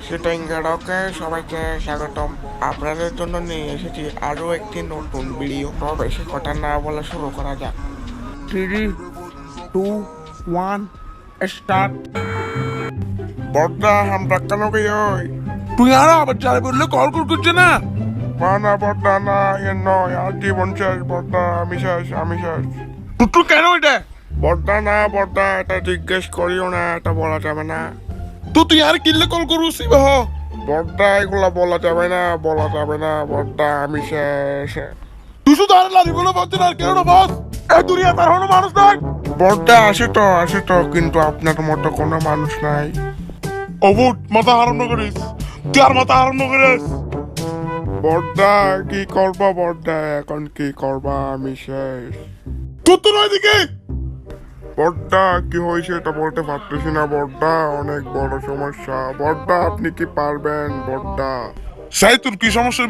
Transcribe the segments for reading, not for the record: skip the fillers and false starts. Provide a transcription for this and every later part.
চিটাঙ্গাকে সবাইকে স্বাগতম। আপনাদের জন্য নিয়ে এসেছি আরো একটি নতুন ভিডিও। তো বেশি কথা না বলে শুরু করা যাক। 3, 2, 1 স্টার্ট। বড়দা আমরা কেন গই? তুই আর আবার যাই বললে কল করছে না। না বড়দা না, এ নয়, আর জীবন শেষ বড়দা, আমি শেষ। তুই কেন এটা? বড়দা না বড়দা, এটা জিজ্ঞেস করিও না, এটা বলা যাবে না। তুই আর কিনলে কল করুস বড়দা এগুলা বলা যাবে না বড়দা, আমি শেষ। তুই শুধু আর লারি বলে বলছেন আর কেন বস? এই দুনিয়া তার কোনো মানুষ নাই। বড়দা আসে তো, কিন্তু আপনার মতো কোনো মানুষ নাই। অবুট মাথা হারাম করিস, তুই আর মাথা হারাম করিস। বড়দা কি করবা বড়দা, এখন কি করবা, আমি শেষ। তুই ওইদিকে বড়দা কি হয়েছে এটা বলতে পারতেছি না বড়দা, অনেক বড় সমস্যা বড়দা, আপনি কি পারবেন বড়দা? সাই তোর কি সমস্যা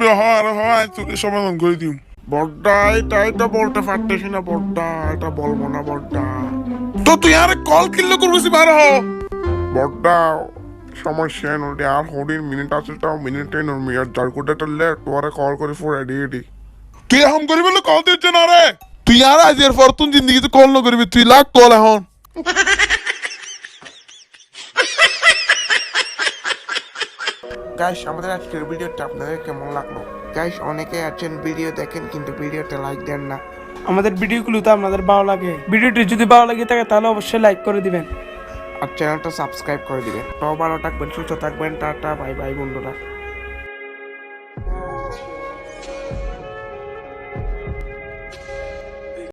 হয় তোর সমাধান করে দিম। বড়দা এটাই তো বলতে পারতেছি না বড়দা, এটা বলবো না বড়দা। তুই আর কল কিনলে করবি বার হ। বড়দা সমস্যা নদী আর হরির মিনিট আছে, তাও মিনিটে নর্মি আর যার কোটে টানলে তোরে কল করে ফোর এডি। তুই এখন করি বলে কল দিচ্ছে না রে। তুই আর আজ এর পর তুই জিন্দিগিতে কল না করবি, তুই লাগ কল এখন। গাইস আমাদের আজকের ভিডিওটা আপনাদের কেমন লাগলো? গাইস অনেকে আছেন ভিডিও দেখেন কিন্তু ভিডিওতে লাইক দেন না। আমাদের ভিডিওগুলো তো আপনাদের ভালো লাগে, ভিডিওটি যদি ভালো লাগে থাকে তাহলে অবশ্যই লাইক করে দিবেন আর চ্যানেলটা সাবস্ক্রাইব করে দিবেন। তো ভালো থাকবেন, সুস্থ থাকবেন, টাটা বাই বাই বন্ধুরা।